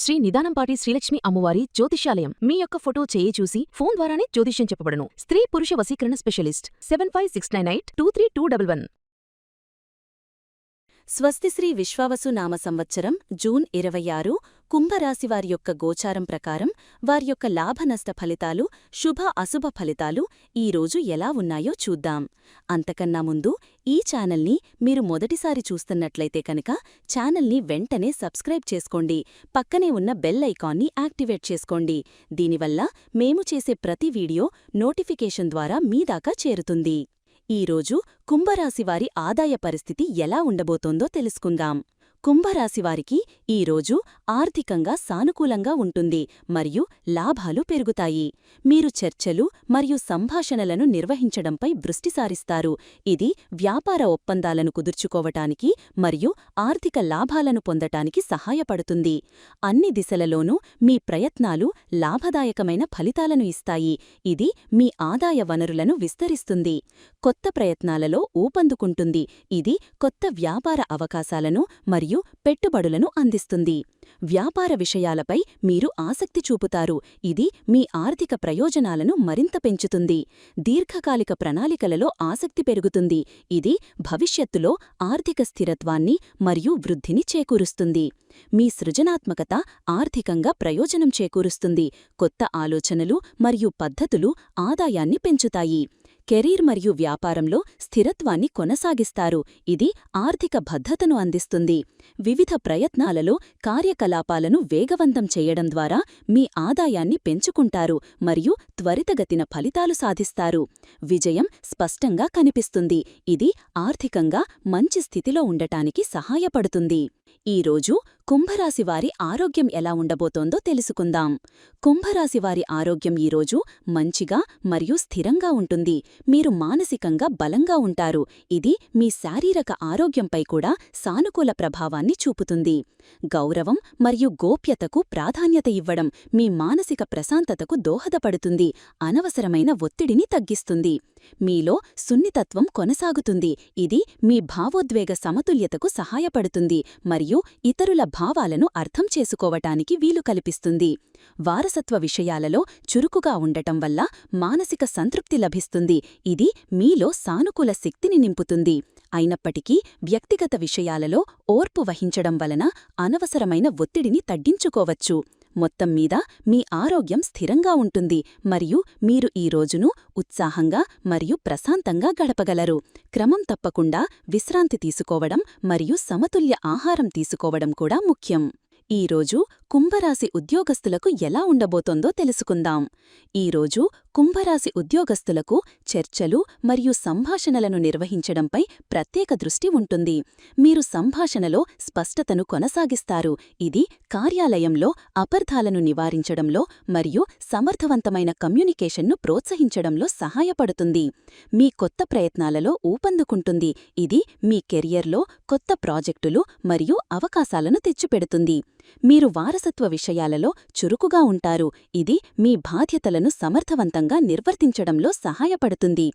శ్రీ నిదానంపాటి శ్రీలక్ష్మి అమ్మవారి జ్యోతిష్యాలయం. మీ యొక్క ఫోటో చేయి చూసి ఫోన్ ద్వారానే జ్యోతిష్యం చెప్పబడును. స్త్రీ పురుష వశీకరణ స్పెషలిస్ట్ 75698211. స్వస్తిశ్రీ విశ్వావసు నామ సంవత్సరం జూన్ 26 కుంభరాశివారి యొక్క గోచారం ప్రకారం వారి యొక్క లాభనష్ట ఫలితాలు, శుభ అశుభ ఫలితాలు ఈరోజు ఎలా ఉన్నాయో చూద్దాం. అంతకన్నా ముందు ఈ ఛానల్ని మీరు మొదటిసారి చూస్తున్నట్లయితే కనుక ఛానల్ని వెంటనే సబ్స్క్రైబ్ చేసుకోండి. పక్కనే ఉన్న బెల్ ఐకాన్ని యాక్టివేట్ చేసుకోండి. దీనివల్ల మేము చేసే ప్రతి వీడియో నోటిఫికేషన్ ద్వారా మీ దాకా చేరుతుంది. ఈరోజు కుంభరాశివారి ఆదాయ పరిస్థితి ఎలా ఉండబోతోందో తెలుసుకుందాం. కుంభరాశివారికి ఈరోజు ఆర్థికంగా సానుకూలంగా ఉంటుంది మరియు లాభాలు పెరుగుతాయి. మీరు చర్చలు మరియు సంభాషణలను నిర్వహించడంపై దృష్టి సారిస్తారు. ఇది వ్యాపార ఒప్పందాలను కుదుర్చుకోవటానికి మరియు ఆర్థిక లాభాలను పొందటానికి సహాయపడుతుంది. అన్ని దిశలలోనూ మీ ప్రయత్నాలు లాభదాయకమైన ఫలితాలను ఇస్తాయి. ఇది మీ ఆదాయ వనరులను విస్తరిస్తుంది. కొత్త ప్రయత్నాలలో ఊపందుకుంటుంది. ఇది కొత్త వ్యాపార అవకాశాలను మరియు పెట్టుబడులను అందిస్తుంది. వ్యాపార విషయాలపై మీరు ఆసక్తి చూపుతారు. ఇది మీ ఆర్థిక ప్రయోజనాలను మరింత పెంచుతుంది. దీర్ఘకాలిక ప్రణాళికలలో ఆసక్తి పెరుగుతుంది. ఇది భవిష్యత్తులో ఆర్థిక స్థిరత్వాన్ని మరియు వృద్ధిని చేకూరుస్తుంది. మీ సృజనాత్మకత ఆర్థికంగా ప్రయోజనం చేకూరుస్తుంది. కొత్త ఆలోచనలు మరియు పద్ధతులు ఆదాయాన్ని పెంచుతాయి. కెరీర్ మరియు వ్యాపారంలో స్థిరత్వాన్ని కొనసాగిస్తారు. ఇది ఆర్థిక భద్రతను అందిస్తుంది. వివిధ ప్రయత్నాలలో కార్యకలాపాలను వేగవంతం చేయడం ద్వారా మీ ఆదాయాన్ని పెంచుకుంటారు మరియు త్వరితగతిన ఫలితాలు సాధిస్తారు. విజయం స్పష్టంగా కనిపిస్తుంది. ఇది ఆర్థికంగా మంచి స్థితిలో ఉండటానికి సహాయపడుతుంది. ఈరోజు కుంభరాశివారి ఆరోగ్యం ఎలా ఉండబోతోందో తెలుసుకుందాం. కుంభరాశివారి ఆరోగ్యం ఈరోజు మంచిగా మరియు స్థిరంగా ఉంటుంది. మీరు మానసికంగా బలంగా ఉంటారు. ఇది మీ శారీరక ఆరోగ్యంపై కూడా సానుకూల ప్రభావాన్ని చూపుతుంది. గౌరవం మరియు గోప్యతకు ప్రాధాన్యత ఇవ్వడం మీ మానసిక ప్రశాంతతకు దోహదపడుతుంది. అనవసరమైన ఒత్తిడిని తగ్గిస్తుంది. మీలో సున్నితత్వం కొనసాగుతుంది. ఇది మీ భావోద్వేగ సమతుల్యతకు సహాయపడుతుంది మరియు ఇతరుల భావాలను అర్థం చేసుకోవటానికి వీలు కల్పిస్తుంది. వారసత్వ విషయాలలో చురుకుగా ఉండటం వల్ల మానసిక సంతృప్తి లభిస్తుంది. ఇది మీలో సానుకూల శక్తిని నింపుతుంది. అయినప్పటికీ వ్యక్తిగత విషయాలలో ఓర్పు వహించడం వలన అనవసరమైన ఒత్తిడిని తగ్గించుకోవచ్చు. మొత్తం మీద మీ ఆరోగ్యం స్థిరంగా ఉంటుంది మరియు మీరు ఈ రోజును ఉత్సాహంగా మరియు ప్రశాంతంగా గడపగలరు. క్రమం తప్పకుండా విశ్రాంతి తీసుకోవడం మరియు సమతుల్య ఆహారం తీసుకోవడం కూడా ముఖ్యం. ఈరోజు కుంభరాశి ఉద్యోగస్తులకు ఎలా ఉండబోతోందో తెలుసుకుందాం. ఈరోజు కుంభరాశి ఉద్యోగస్తులకు చర్చలు మరియు సంభాషణలను నిర్వహించడంపై ప్రత్యేక దృష్టి ఉంటుంది. మీరు సంభాషణలో స్పష్టతను కొనసాగిస్తారు. ఇది కార్యాలయంలో అపార్థాలను నివారించడంలో మరియు సమర్థవంతమైన కమ్యూనికేషన్ను ప్రోత్సహించడంలో సహాయపడుతుంది. మీ కొత్త ప్రయత్నాలలో ఊపందుకుంటుంది. ఇది మీ కెరియర్లో కొత్త ప్రాజెక్టులు మరియు అవకాశాలను తెచ్చిపెడుతుంది. మీరు వారసత్వ విషయాలలో చురుకుగా ఉంటారు. ఇది మీ బాధ్యతలను సమర్థవంతంగా నిర్వర్తించడంలో సహాయపడుతుంది.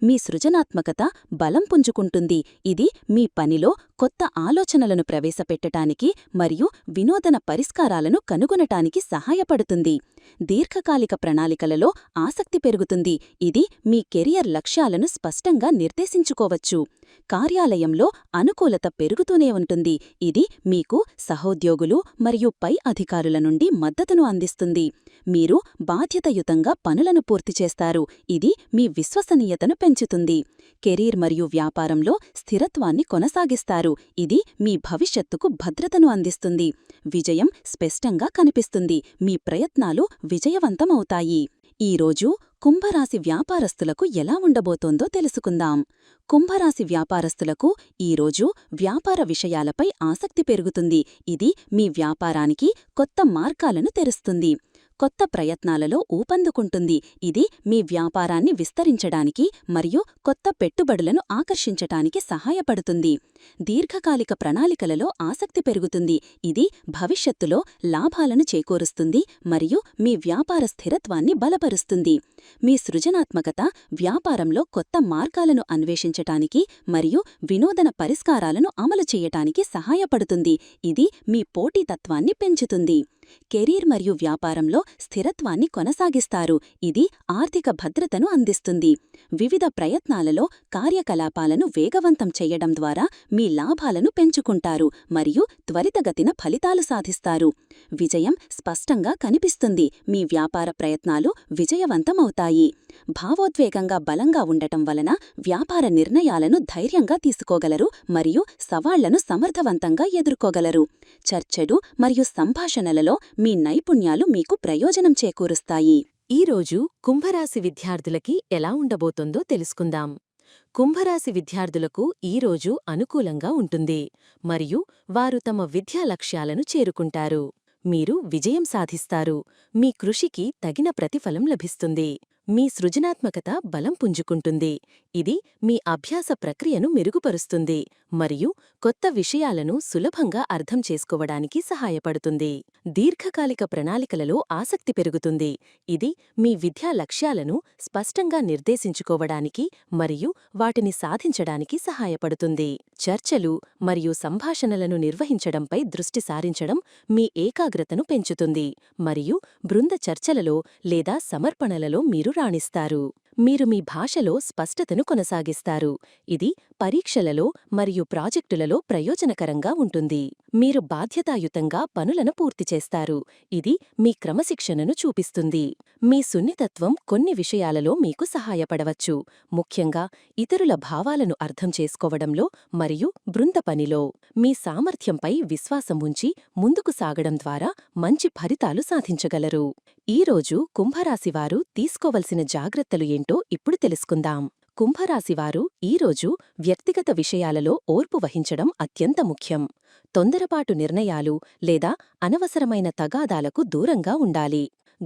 మీ సృజనాత్మకత బలం పుంజుకుంటుంది. ఇది మీ పనిలో కొత్త ఆలోచనలను ప్రవేశపెట్టటానికి మరియు వినూతన పరిష్కారాలను కనుగొనటానికి సహాయపడుతుంది. దీర్ఘకాలిక ప్రణాళికలలో ఆసక్తి పెరుగుతుంది. ఇది మీ కెరియర్ లక్ష్యాలను స్పష్టంగా నిర్దేశించుకోవచ్చు. కార్యాలయంలో అనుకూలత పెరుగుతూనే ఉంటుంది. ఇది మీకు సహోద్యోగులు మరియు పై అధికారుల నుండి మద్దతును అందిస్తుంది. మీరు బాధ్యతయుతంగా పనులను పూర్తి చేస్తారు. ఇది మీ విశ్వసనీయతను పెంచుతుంది. కెరీర్ మరియు వ్యాపారంలో స్థిరత్వాన్ని కొనసాగిస్తారు. ఇది మీ భవిష్యత్తుకు భద్రతను అందిస్తుంది. విజయం స్పష్టంగా కనిపిస్తుంది. మీ ప్రయత్నాలు విజయవంతమవుతాయి. ఈరోజు కుంభరాశి వ్యాపారస్తులకు ఎలా ఉండబోతోందో తెలుసుకుందాం. కుంభరాశి వ్యాపారస్తులకు ఈరోజు వ్యాపార విషయాలపై ఆసక్తి పెరుగుతుంది. ఇది మీ వ్యాపారానికి కొత్త మార్గాలను తెరుస్తుంది. కొత్త ప్రయత్నాలలో ఊపందుకుంటుంది. ఇది మీ వ్యాపారాన్ని విస్తరించడానికి మరియు కొత్త పెట్టుబడులను ఆకర్షించటానికి సహాయపడుతుంది. దీర్ఘకాలిక ప్రణాళికలలో ఆసక్తి పెరుగుతుంది. ఇది భవిష్యత్తులో లాభాలను చేకూరుస్తుంది మరియు మీ వ్యాపార స్థిరత్వాన్ని బలపరుస్తుంది. మీ సృజనాత్మకత వ్యాపారంలో కొత్త మార్గాలను అన్వేషించటానికి మరియు వినూతన పరిష్కారాలను అమలు చేయటానికి సహాయపడుతుంది. ఇది మీ పోటీతత్వాన్ని పెంచుతుంది. కెరీర్ మరియు వ్యాపారంలో స్థిరత్వాన్ని కొనసాగిస్తారు. ఇది ఆర్థిక భద్రతను అందిస్తుంది. వివిధ ప్రయత్నాలలో కార్యకలాపాలను వేగవంతం చేయడం ద్వారా మీ లాభాలను పెంచుకుంటారు మరియు త్వరితగతిన ఫలితాలు సాధిస్తారు. విజయం స్పష్టంగా కనిపిస్తుంది. మీ వ్యాపార ప్రయత్నాలు విజయవంతమవుతాయి. భావోద్వేగంగా బలంగా ఉండటం వలన వ్యాపార నిర్ణయాలను ధైర్యంగా తీసుకోగలరు మరియు సవాళ్లను సమర్థవంతంగా ఎదుర్కోగలరు. చర్చలు మరియు సంభాషణలలో మీ నైపుణ్యాలు మీకు ప్రయోజనం చేకూరుస్తాయి. ఈరోజు కుంభరాశి విద్యార్థులకి ఎలా ఉండబోతోందో తెలుసుకుందాం. కుంభరాశి విద్యార్థులకు ఈరోజు అనుకూలంగా ఉంటుంది మరియు వారు తమ విద్యా లక్ష్యాలను చేరుకుంటారు. మీరు విజయం సాధిస్తారు. మీ కృషికి తగిన ప్రతిఫలం లభిస్తుంది. మీ సృజనాత్మకత బలం పుంజుకుంటుంది. ఇది మీ అభ్యాస ప్రక్రియను మెరుగుపరుస్తుంది మరియు కొత్త విషయాలను సులభంగా అర్థం చేసుకోవడానికి సహాయపడుతుంది. దీర్ఘకాలిక ప్రణాళికలలో ఆసక్తి పెరుగుతుంది. ఇది మీ విద్యా లక్ష్యాలను స్పష్టంగా నిర్దేశించుకోవడానికి మరియు వాటిని సాధించడానికి సహాయపడుతుంది. చర్చలు మరియు సంభాషణలను నిర్వహించడంపై దృష్టి సారించడం మీ ఏకాగ్రతను పెంచుతుంది మరియు బృంద చర్చలలో లేదా సమర్పణలలో మీరు రాణిస్తారు. మీరు మీ భాషలో స్పష్టతను కొనసాగిస్తారు. ఇది పరీక్షలలో మరియు ప్రాజెక్టులలో ప్రయోజనకరంగా ఉంటుంది. మీరు బాధ్యతాయుతంగా పనులను పూర్తి చేస్తారు. ఇది మీ క్రమశిక్షణను చూపిస్తుంది. మీ సున్నితత్వం కొన్ని విషయాలలో మీకు సహాయపడవచ్చు, ముఖ్యంగా ఇతరుల భావాలను అర్థం చేసుకోవడంలో మరియు బృంద పనిలో. మీ సామర్థ్యంపై విశ్వాసం ఉంచి ముందుకు సాగడం ద్వారా మంచి ఫలితాలు సాధించగలరు. ఈరోజు కుంభరాశివారు తీసుకోవలసిన జాగ్రత్తలు ఏంటో ఇప్పుడు తెలుసుకుందాం. కుంభరాశివారు ఈరోజు వ్యక్తిగత విషయాలలో ఓర్పు వహించడం అత్యంత ముఖ్యం. తొందరపాటు నిర్ణయాలు లేదా అనవసరమైన తగాదాలకు దూరంగా ఉండాలి.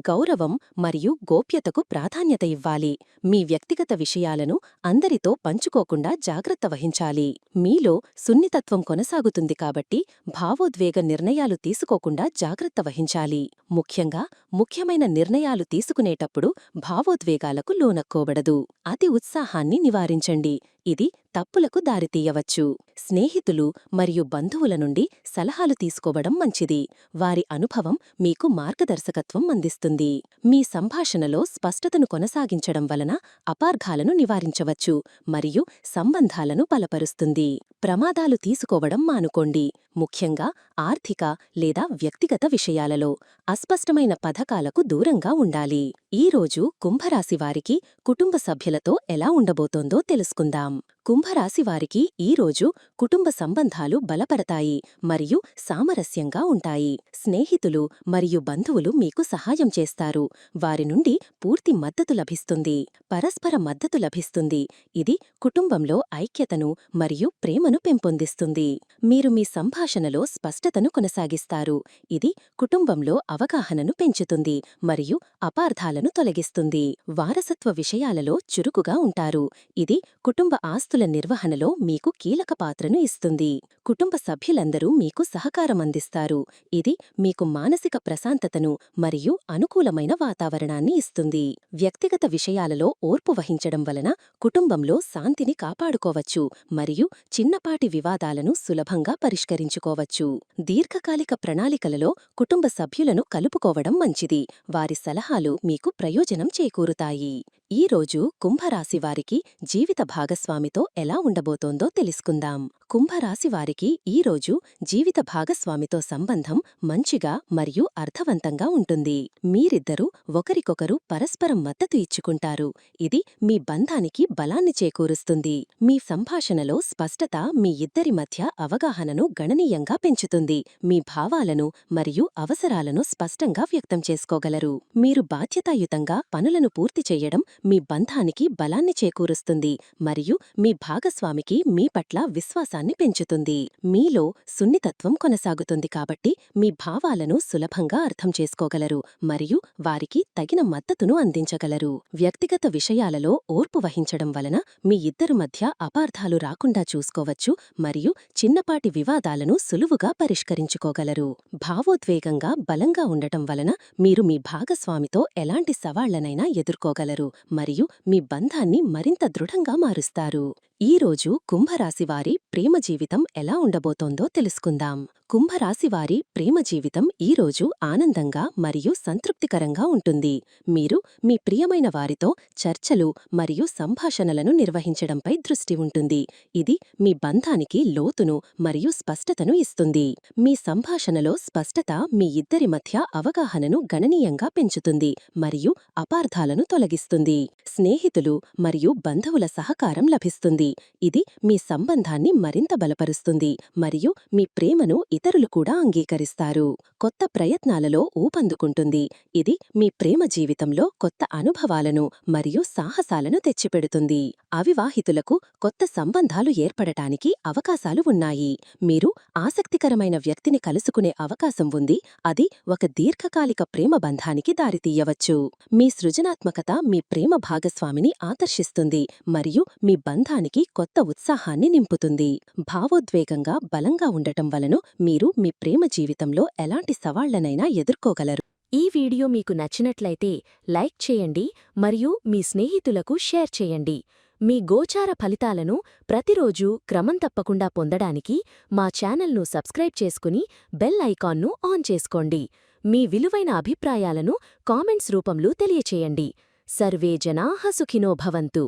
గౌరవం మరియు గోప్యతకు ప్రాధాన్యత ఇవ్వాలి. మీ వ్యక్తిగత విషయాలను అందరితో పంచుకోకుండా జాగ్రత్త వహించాలి. మీలో సున్నితత్వం కొనసాగుతుంది కాబట్టి భావోద్వేగ నిర్ణయాలు తీసుకోకుండా జాగ్రత్త వహించాలి. ముఖ్యంగా ముఖ్యమైన నిర్ణయాలు తీసుకునేటప్పుడు భావోద్వేగాలకు లోనక్కోబడదు. అతి ఉత్సాహాన్ని నివారించండి. ఇది తప్పులకు దారితీయవచ్చు. స్నేహితులు మరియు బంధువుల నుండి సలహాలు తీసుకోవడం మంచిది. వారి అనుభవం మీకు మార్గదర్శకత్వం అందిస్తుంది. మీ సంభాషణలో స్పష్టతను కొనసాగించడం వలన అపార్థాలను నివారించవచ్చు మరియు సంబంధాలను బలపరుస్తుంది. ప్రమాదాలు తీసుకోవడం మానుకోండి, ముఖ్యంగా ఆర్థిక లేదా వ్యక్తిగత విషయాలలో. అస్పష్టమైన పథకాలకు దూరంగా ఉండాలి. ఈరోజు కుంభరాశివారికి కుటుంబ సభ్యులతో ఎలా ఉండబోతోందో తెలుసుకుందాం. కుంభరాశివారికి ఈరోజు కుటుంబ సంబంధాలు బలపడతాయి మరియు సామరస్యంగా ఉంటాయి. స్నేహితులు మరియు బంధువులు మీకు సహాయం చేస్తారు. వారి నుండి పూర్తి మద్దతు లభిస్తుంది. పరస్పర మద్దతు లభిస్తుంది. ఇది కుటుంబంలో ఐక్యతను మరియు ప్రేమను పెంపొందిస్తుంది. మీరు మీ సంభాషణలో స్పష్టతను కొనసాగిస్తారు. ఇది కుటుంబంలో అవగాహనను పెంచుతుంది మరియు అపార్థాలను తొలగిస్తుంది. వారసత్వ విషయాలలో చురుకుగా ఉంటారు. ఇది కుటుంబ ఆస్తుల నిర్వహణలో మీకు కీలక పాత్రను ఇస్తుంది. కుటుంబ సభ్యులందరూ మీకు సహకారం అందిస్తారు. ఇది మీకు మానసిక ప్రశాంతతను మరియు అనుకూలమైన వాతావరణాన్ని ఇస్తుంది. వ్యక్తిగత విషయాలలో ఓర్పు వహించడం వలన కుటుంబంలో శాంతిని కాపాడుకోవచ్చు మరియు చిన్నపాటి వివాదాలను సులభంగా పరిష్కరించుకోవచ్చు. దీర్ఘకాలిక ప్రణాళికలలో కుటుంబ సభ్యులను కలుపుకోవడం మంచిది. వారి సలహాలు మీకు ప్రయోజనం చేకూరుతాయి. ఈరోజు కుంభరాశివారికి జీవిత భాగస్వామితో ఎలా ఉండబోతోందో తెలుసుకుందాం. కుంభరాశివారికి ఈరోజు జీవిత భాగస్వామితో సంబంధం మంచిగా మరియు అర్థవంతంగా ఉంటుంది. మీరిద్దరూ ఒకరికొకరు పరస్పరం మద్దతు ఇచ్చుకుంటారు. ఇది మీ బంధానికి బలాన్ని చేకూరుస్తుంది. మీ సంభాషణలో స్పష్టత మీ ఇద్దరి మధ్య అవగాహనను గణనీయంగా పెంచుతుంది. మీ భావాలను మరియు అవసరాలను స్పష్టంగా వ్యక్తం చేసుకోగలరు. మీరు బాధ్యతాయుతంగా పనులను పూర్తి చేయడం మీ బంధానికి బలాన్ని చేకూరుస్తుంది మరియు మీ భాగస్వామికి మీ పట్ల విశ్వాసాన్ని పెంచుతుంది. మీలో సున్నితత్వం కొనసాగుతుంది కాబట్టి మీ భావాలను సులభంగా అర్థం చేసుకోగలరు మరియు వారికి తగిన మద్దతును అందించగలరు. వ్యక్తిగత విషయాలలో ఓర్పు వహించడం వలన మీ ఇద్దరి మధ్య అపార్థాలు రాకుండా చూసుకోవచ్చు మరియు చిన్నపాటి వివాదాలను సులువుగా పరిష్కరించుకోగలరు. భావోద్వేగంగా బలంగా ఉండటం వలన మీరు మీ భాగస్వామితో ఎలాంటి సవాళ్లనైనా ఎదుర్కోగలరు మరియు మీ బంధాన్ని మరింత దృఢంగా మారుస్తారు. ఈరోజు కుంభరాశివారి ప్రేమ జీవితం ఎలా ఉండబోతోందో తెలుసుకుందాం. కుంభరాశివారి ప్రేమ జీవితం ఈరోజు ఆనందంగా మరియు సంతృప్తికరంగా ఉంటుంది. మీరు మీ ప్రియమైన వారితో చర్చలు మరియు సంభాషణలను నిర్వహించడంపై దృష్టి ఉంటుంది. ఇది మీ బంధానికి లోతును మరియు స్పష్టతను ఇస్తుంది. మీ సంభాషణలో స్పష్టత మీ ఇద్దరి మధ్య అవగాహనను గణనీయంగా పెంచుతుంది మరియు అపార్థాలను తొలగిస్తుంది. స్నేహితులు మరియు బంధువుల సహకారం లభిస్తుంది. ఇది మీ సంబంధాన్ని మరింత బలపరుస్తుంది మరియు మీ ప్రేమను ఇతరులు కూడా అంగీకరిస్తారు. కొత్త ప్రయత్నాలలో ఊపందుకుంటుంది. ఇది మీ ప్రేమ జీవితంలో కొత్త అనుభవాలను మరియు సాహసాలను తెచ్చిపెడుతుంది. అవివాహితులకు కొత్త సంబంధాలు ఏర్పడటానికి అవకాశాలు ఉన్నాయి. మీరు ఆసక్తికరమైన వ్యక్తిని కలుసుకునే అవకాశం ఉంది. అది ఒక దీర్ఘకాలిక ప్రేమ బంధానికి దారితీయవచ్చు. మీ సృజనాత్మకత మీ ప్రేమ భాగస్వామిని ఆకర్షిస్తుంది మరియు మీ బంధానికి కొత్త ఉత్సాహాన్ని నింపుతుంది. భావోద్వేగంగా బలంగా ఉండటం వలన మీరు మీ ప్రేమ జీవితంలో ఎలాంటి సవాళ్లనైనా ఎదుర్కోగలరు. ఈ వీడియో మీకు నచ్చినట్లయితే లైక్ చేయండి మరియు మీ స్నేహితులకు షేర్ చేయండి. మీ గోచార ఫలితాలను ప్రతిరోజూ క్రమం తప్పకుండా పొందడానికి మా ఛానల్ను సబ్స్క్రైబ్ చేసుకుని బెల్ ఐకాన్ను ఆన్ చేసుకోండి. మీ విలువైన అభిప్రాయాలను కామెంట్స్ రూపంలో తెలియచేయండి. సర్వే జనాః సుఖినో భవంతు.